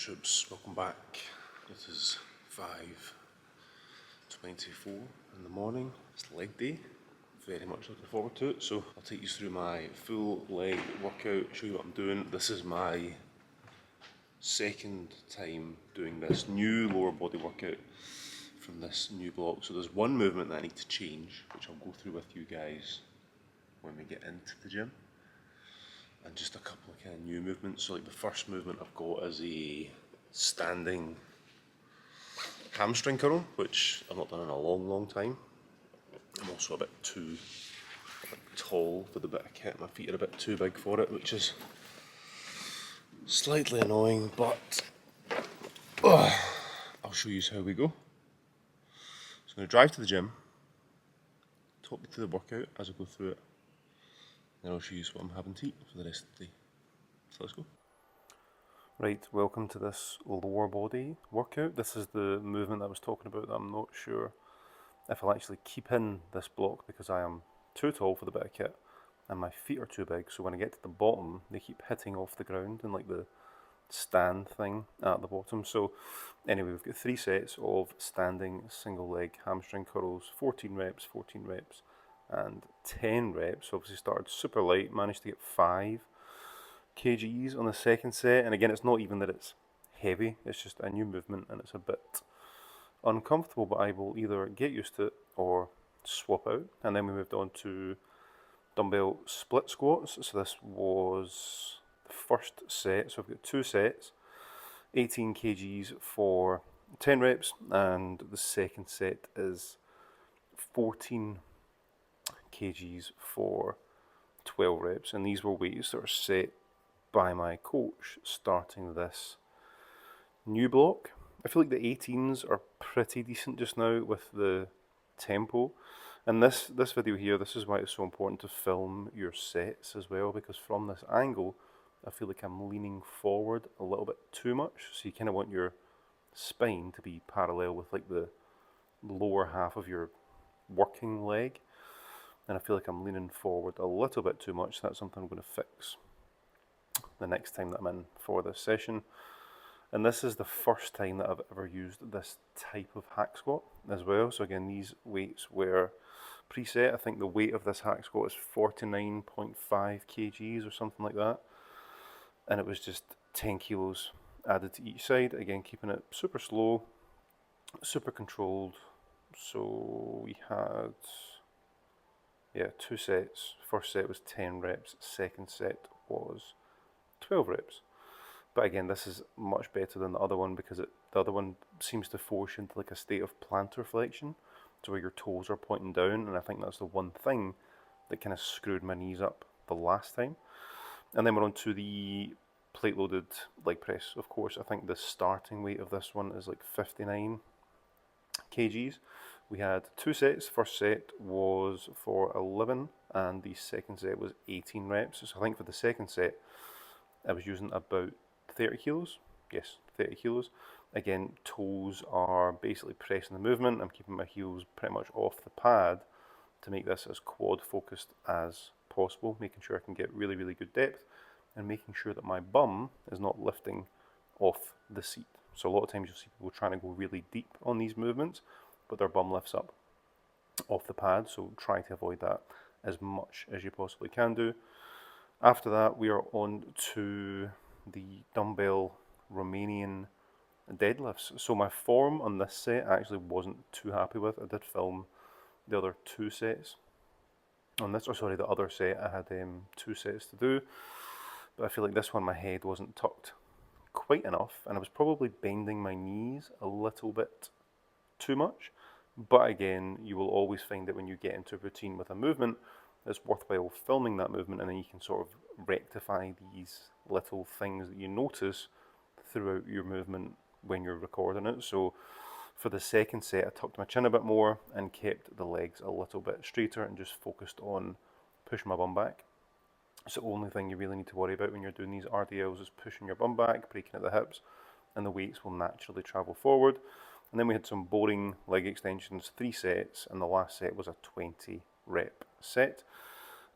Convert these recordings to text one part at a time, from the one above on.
Troops, welcome back. This is 5:24 in the morning. It's leg day. Very much looking forward to it. So I'll take you through my full leg workout, show you what I'm doing. This is my second time doing this new lower body workout from this new block. So there's one movement that I need to change, which I'll go through with you guys when we get into the gym. And just a couple of kind of new movements. So like the first movement I've got is a standing hamstring curl, which I've not done in a long time. I'm also a bit too tall for the bit of kit. My feet are a bit too big for it, which is slightly annoying, but I'll show you how we go. So I'm going to drive to the gym, talk you through the workout as I go through it, then I'll show you what I'm having to eat for the rest of the day. So let's go. Right, welcome to this lower body workout. This is the movement I was talking about that I'm not sure if I'll actually keep in this block because I am too tall for the bit of kit and my feet are too big, so when I get to the bottom they keep hitting off the ground and like the stand thing at the bottom. So anyway, we've got 3 sets of standing single leg hamstring curls, 14 reps, and 10 reps. Obviously started super light, managed to get 5 kgs on the second set, and again it's not even that it's heavy, it's just a new movement and it's a bit uncomfortable, but I will either get used to it or swap out. And then we moved on to dumbbell split squats. So this was the first set, so I've got 2 sets, 18 kgs for 10 reps, and the second set is 14 kgs for 12 reps, and these were weights that are set by my coach starting this new block. I feel like the 18s are pretty decent just now with the tempo. And this video here, this is why it's so important to film your sets as well, because from this angle I feel like I'm leaning forward a little bit too much, so you kind of want your spine to be parallel with like the lower half of your working leg, and I feel like I'm leaning forward a little bit too much. So that's something I'm going to fix the next time that I'm in for this session. And this is the first time that I've ever used this type of hack squat as well. So again, these weights were preset. I think the weight of this hack squat is 49.5 kgs or something like that. And it was just 10 kilos added to each side. Again, keeping it super slow, super controlled. So we had 2 sets. First set was 10 reps, second set was 12 reps. But again, this is much better than the other one because the other one seems to force you into like a state of plantar flexion, to where your toes are pointing down, and I think that's the one thing that kind of screwed my knees up the last time. And then we're on to the plate loaded leg press. Of course, I think the starting weight of this one is like 59 kgs. We had 2 sets. First set was for 11 and the second set was 18 reps. So I think for the second set I was using about 30 kilos. Yes, 30 kilos. Again, toes are basically pressing the movement. I'm keeping my heels pretty much off the pad to make this as quad focused as possible, making sure I can get really good depth and making sure that my bum is not lifting off the seat. So a lot of times you'll see people trying to go really deep on these movements, but their bum lifts up off the pad, so try to avoid that as much as you possibly can do. After that, we are on to the dumbbell Romanian deadlifts. So my form on this set I actually wasn't too happy with. I did film the other 2 sets on this, the other set I had 2 sets to do, but I feel like this one my head wasn't tucked quite enough, and I was probably bending my knees a little bit too much. But again, you will always find that when you get into a routine with a movement, it's worthwhile filming that movement, and then you can sort of rectify these little things that you notice throughout your movement when you're recording it. So for the second set, I tucked my chin a bit more and kept the legs a little bit straighter and just focused on pushing my bum back. It's the only thing you really need to worry about when you're doing these RDLs, is pushing your bum back, breaking at the hips, and the weights will naturally travel forward. And then we had some boring leg extensions, 3 sets, and the last set was a 20 rep set.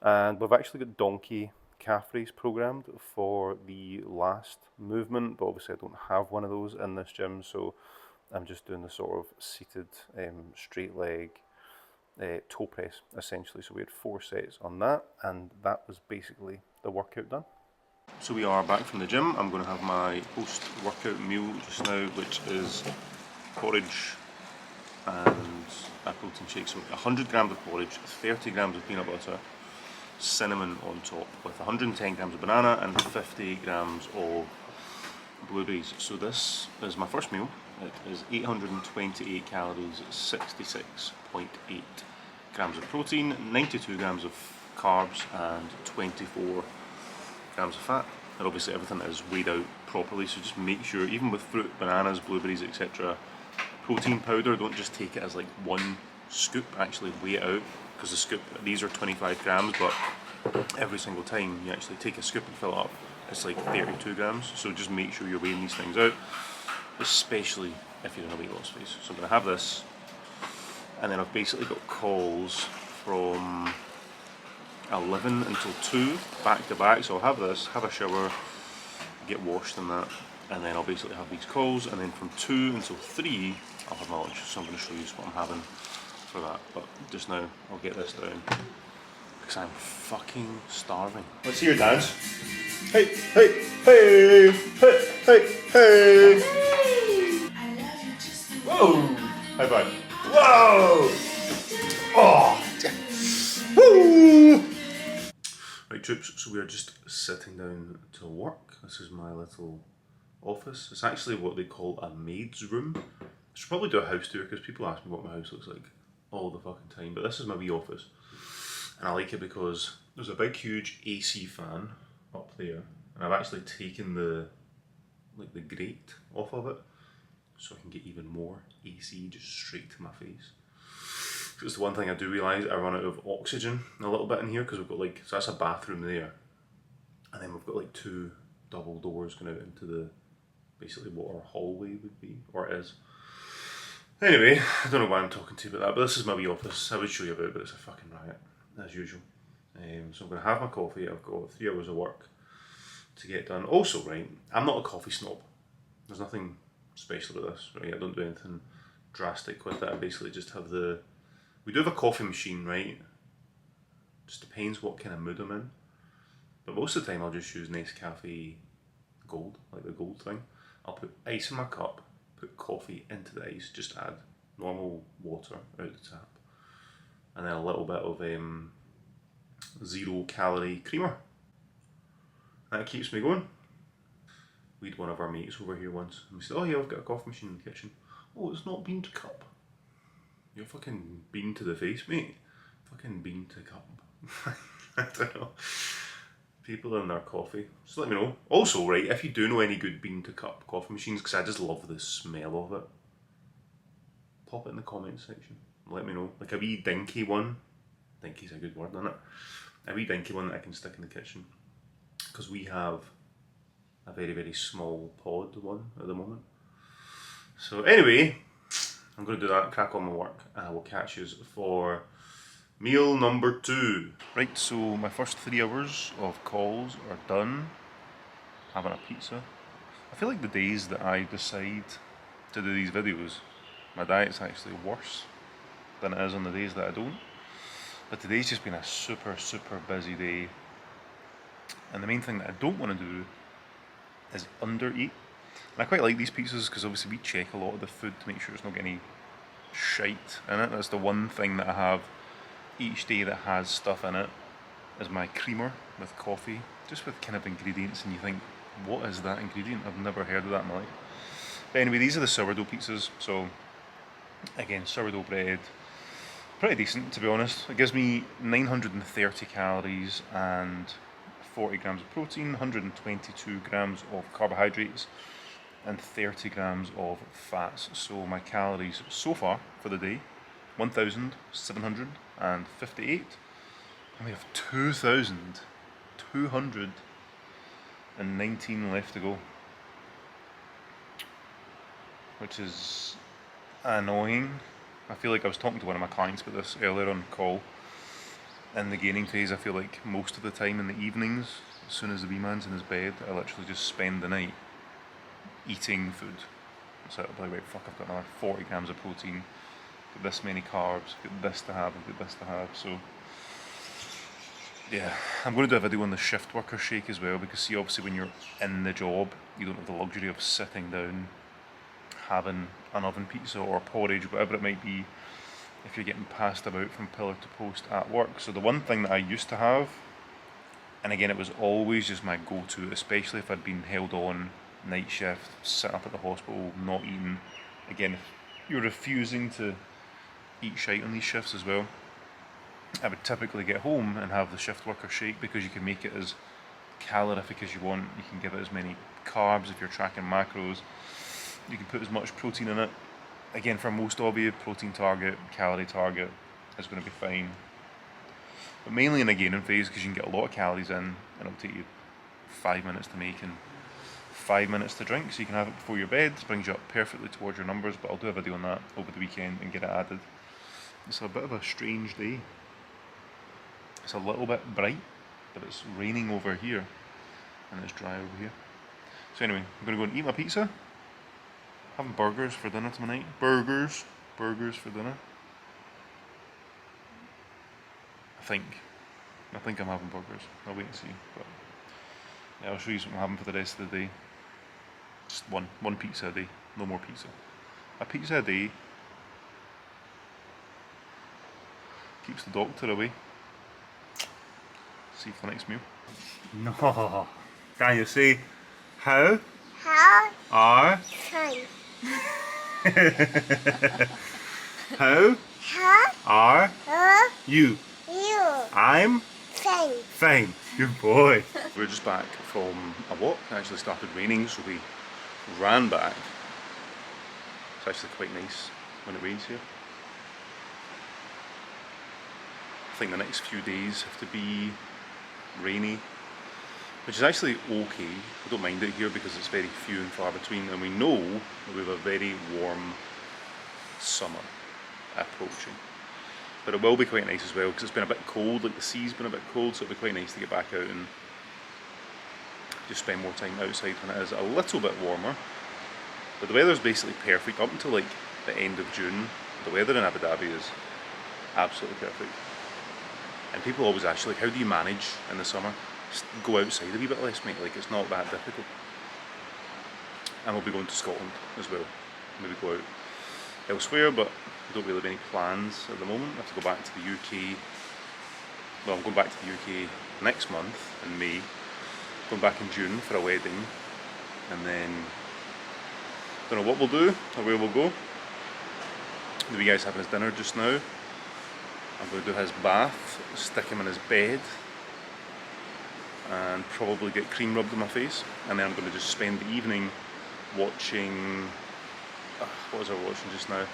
And we've actually got donkey calf raise programmed for the last movement, but obviously I don't have one of those in this gym, so I'm just doing the sort of seated straight leg toe press essentially. So we had 4 sets on that, and that was basically the workout done. So we are back from the gym. I'm going to have my post-workout meal just now, which is porridge and a protein shake. So 100 grams of porridge, 30 grams of peanut butter, cinnamon on top, with 110 grams of banana and 50 grams of blueberries. So this is my first meal. It is 828 calories, 66.8 grams of protein, 92 grams of carbs and 24 grams of fat. And obviously everything is weighed out properly, so just make sure, even with fruit, bananas, blueberries, etc., protein powder, don't just take it as like one scoop, actually weigh it out, because the scoop, these are 25 grams, but every single time you actually take a scoop and fill it up, it's like 32 grams, so just make sure you're weighing these things out, especially if you're in a weight loss phase. So I'm going to have this, and then I've basically got calls from 11 until 2 back to back, so I'll have this, have a shower, get washed and that, and then I'll basically have these calls, and then from 2 until 3 I'll have my lunch. So I'm going to show you what I'm having for that, but just now I'll get this down because I'm fucking starving. Let's see your dance. Hey, hey, hey, hey, hey, hey. Whoa! High five. Whoa! Oh! Woo! Right, troops, so we are just sitting down to work. This is my little office. It's actually what they call a maid's room. I should probably do a house tour because people ask me what my house looks like all the fucking time, but this is my wee office. And I like it because there's a big huge AC fan up there, and I've actually taken the grate off of it so I can get even more AC just straight to my face. It's the one thing I do realise, I run out of oxygen a little bit in here because we've got like, so that's a bathroom there, and then we've got like 2 double doors going out into the, basically what our hallway would be, or it is. Anyway, I don't know why I'm talking to you about that, but this is my wee office. I would show you about it, but it's a fucking riot, as usual. So I'm going to have my coffee. I've got 3 hours of work to get done. Also, right, I'm not a coffee snob. There's nothing special about this, right? I don't do anything drastic with it. I basically just have the, we do have a coffee machine, right? Just depends what kind of mood I'm in. But most of the time I'll just use Nescafe Gold, like the gold thing. I'll put ice in my cup, put coffee into the ice, just add normal water out the tap, and then a little bit of 0-calorie creamer. That keeps me going. We had one of our mates over here once, and we said, oh yeah, I've got a coffee machine in the kitchen. Oh, it's not bean to cup. You're fucking bean to the face, mate. Fucking bean to cup. I don't know. People and their coffee. Just let me know. Also, right, if you do know any good bean to cup coffee machines, because I just love the smell of it, pop it in the comments section. Let me know. Like a wee dinky one. Dinky's a good word, isn't it? A wee dinky one that I can stick in the kitchen. Because we have a very, very small pod one at the moment. So anyway, I'm going to do that, crack on my work, and I will catch you for meal number 2. Right, so my first 3 hours of calls are done. Having a pizza. I feel like the days that I decide to do these videos, my diet's actually worse than it is on the days that I don't. But today's just been a super, super busy day. And the main thing that I don't want to do is undereat. And I quite like these pizzas because obviously we check a lot of the food to make sure there's not any shite in it. That's the one thing that I have each day that has stuff in it, is my creamer with coffee, just with kind of ingredients, and you think, what is that ingredient? I've never heard of that in my life. But anyway, these are the sourdough pizzas. So again, sourdough bread, pretty decent to be honest. It gives me 930 calories and 40 grams of protein, 122 grams of carbohydrates, and 30 grams of fats. So my calories so far for the day, 1,758, and we have 2,219 left to go, which is annoying. I feel like I was talking to one of my clients about this earlier on call. In the gaining phase, I feel like most of the time in the evenings as soon as the wee man's in his bed, I literally just spend the night eating food. So I'll be like, wait, fuck, I've got another 40 grams of protein, got this many carbs, got this to have, I've got this to have. So yeah, I'm going to do a video on the shift worker shake as well, because see, obviously when you're in the job, you don't have the luxury of sitting down, having an oven pizza or porridge, whatever it might be, if you're getting passed about from pillar to post at work. So the one thing that I used to have, and again it was always just my go-to, especially if I'd been held on night shift, sitting up at the hospital, not eating. Again, if you're refusing to eat shite on these shifts as well, I would typically get home and have the shift worker shake, because you can make it as calorific as you want, you can give it as many carbs if you're tracking macros, you can put as much protein in it. Again, for most of you, protein target, calorie target is going to be fine. But mainly in a gaining phase, because you can get a lot of calories in, and it'll take you 5 minutes to make and 5 minutes to drink, so you can have it before your bed. It brings you up perfectly towards your numbers, but I'll do a video on that over the weekend and get it added. It's a bit of a strange day. It's a little bit bright, but it's raining over here and it's dry over here. So anyway, I'm going to go and eat my pizza. Having burgers for dinner tonight. Burgers for dinner. I think I'm having burgers. I'll wait and see. But yeah, I'll show you what I'm having for the rest of the day. Just one pizza a day, no more pizza. A pizza a day keeps the doctor away. See you for the next meal. No, can you say how? How Are fun. how How are are you? you I'm fun. fine. Good boy. We're just back from a walk. It actually started raining, so we ran back. It's actually quite nice when it rains here. I think the next few days have to be rainy, which is actually okay. I don't mind it here because it's very few and far between, and we know that we have a very warm summer approaching. But it will be quite nice as well, because it's been a bit cold, like the sea's been a bit cold, so it'll be quite nice to get back out and just spend more time outside when it is a little bit warmer. But the weather's basically perfect up until like the end of June. The weather in Abu Dhabi is absolutely perfect. And people always ask you, like, how do you manage in the summer? Just go outside a wee bit less, mate. Like, it's not that difficult. And we'll be going to Scotland as well. Maybe go out elsewhere, but we don't really have any plans at the moment. I have to go back to the UK. Well, I'm going back to the UK next month in May. Going back in June for a wedding. And then, don't know what we'll do or where we'll go. The wee guy's having his dinner just now. I'm going to do his bath, stick him in his bed, and probably get cream rubbed on my face. And then I'm going to just spend the evening watching, what was I watching just now?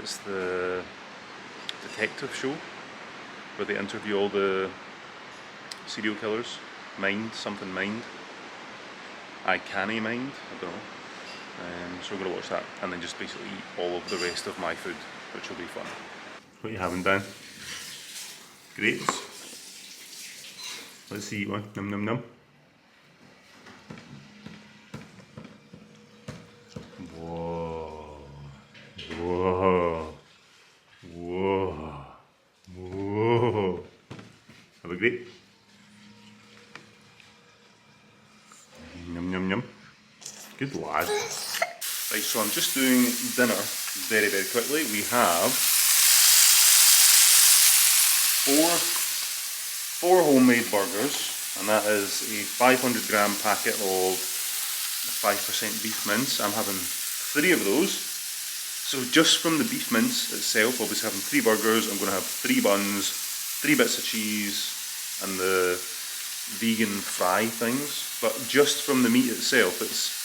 It's the detective show where they interview all the serial killers. Something Mind. I Canny Mind, I don't know. So we're going to watch that and then just basically eat all of the rest of my food, which will be fun. What are you having, Dan? Grapes? Let's see, eat one. Num num num. Whoa. Whoa. Whoa. Whoa. Have a grape. Num num num. Good lad. Right, so I'm just doing dinner very, very quickly. We have four homemade burgers, and that is a 500 gram packet of 5% beef mince. I'm having 3 of those. So just from the beef mince itself, I'll be having 3 burgers. I'm going to have 3 buns, 3 bits of cheese, and the vegan fry things. But just from the meat itself, it's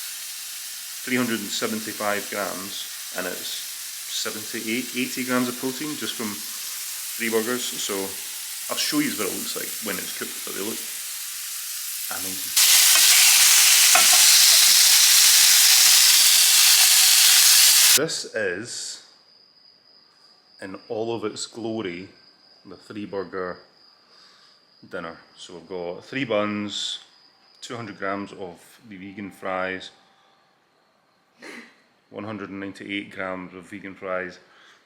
375 grams, and it's 80 grams of protein just from 3 burgers. So I'll show you what it looks like when it's cooked, but they look amazing. This is, in all of its glory, the 3 burger dinner. So we've got 3 buns, 200 grams of the vegan fries, 198 grams of vegan fries.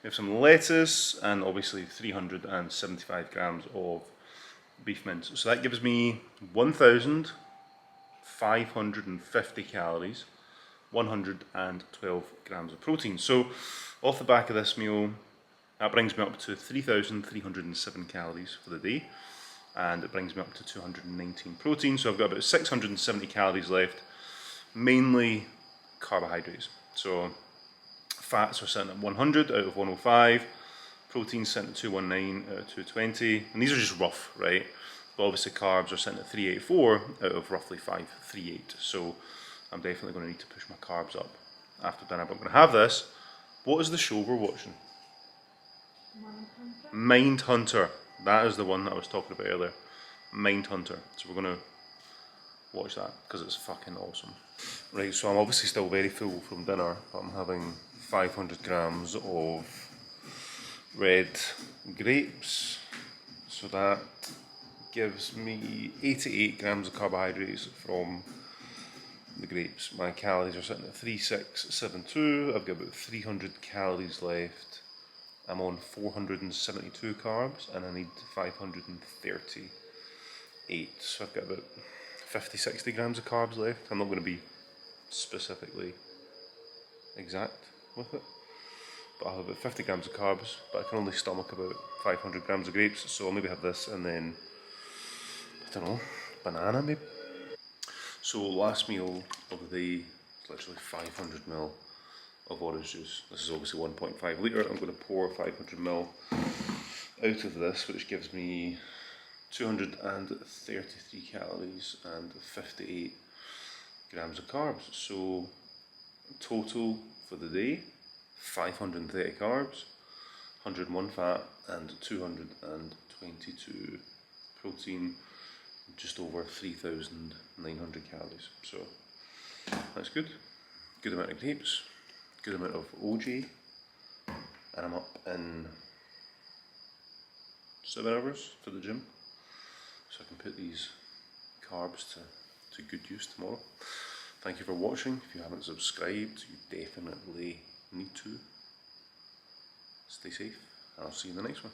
We have some lettuce and obviously 375 grams of beef mince. So that gives me 1,550 calories, 112 grams of protein. So off the back of this meal, that brings me up to 3,307 calories for the day, and it brings me up to 219 protein. So I've got about 670 calories left, mainly carbohydrates. So fats are sitting at 100 out of 105, protein sitting at 219 out of 220, and these are just rough, right? But obviously carbs are sitting at 384 out of roughly 538, so I'm definitely going to need to push my carbs up after dinner. But I'm going to have this. What is the show we're watching? Mindhunter. That is the one that I was talking about earlier. Mindhunter. So we're going to watch that because it's fucking awesome. Right, so I'm obviously still very full from dinner, but I'm having 500 grams of red grapes. So that gives me 88 grams of carbohydrates from the grapes. My calories are sitting at 3672. I've got about 300 calories left. I'm on 472 carbs and I need 538. So I've got about 50-60 grams of carbs left. I'm not going to be specifically exact with it, but I'll have about 50 grams of carbs, but I can only stomach about 500 grams of grapes, so I'll maybe have this and then, I don't know, banana maybe. So last meal of the day is literally 500 ml of orange juice. This is obviously 1.5 litre. I'm going to pour 500 ml out of this, which gives me 233 calories and 58 grams of carbs. So total for the day, 530 carbs, 101 fat and 222 protein, just over 3,900 calories. So that's good. Good amount of grapes, good amount of OJ, and I'm up in 7 hours for the gym, so I can put these carbs to good use tomorrow. Thank you for watching. If you haven't subscribed, you definitely need to. Stay safe, and I'll see you in the next one.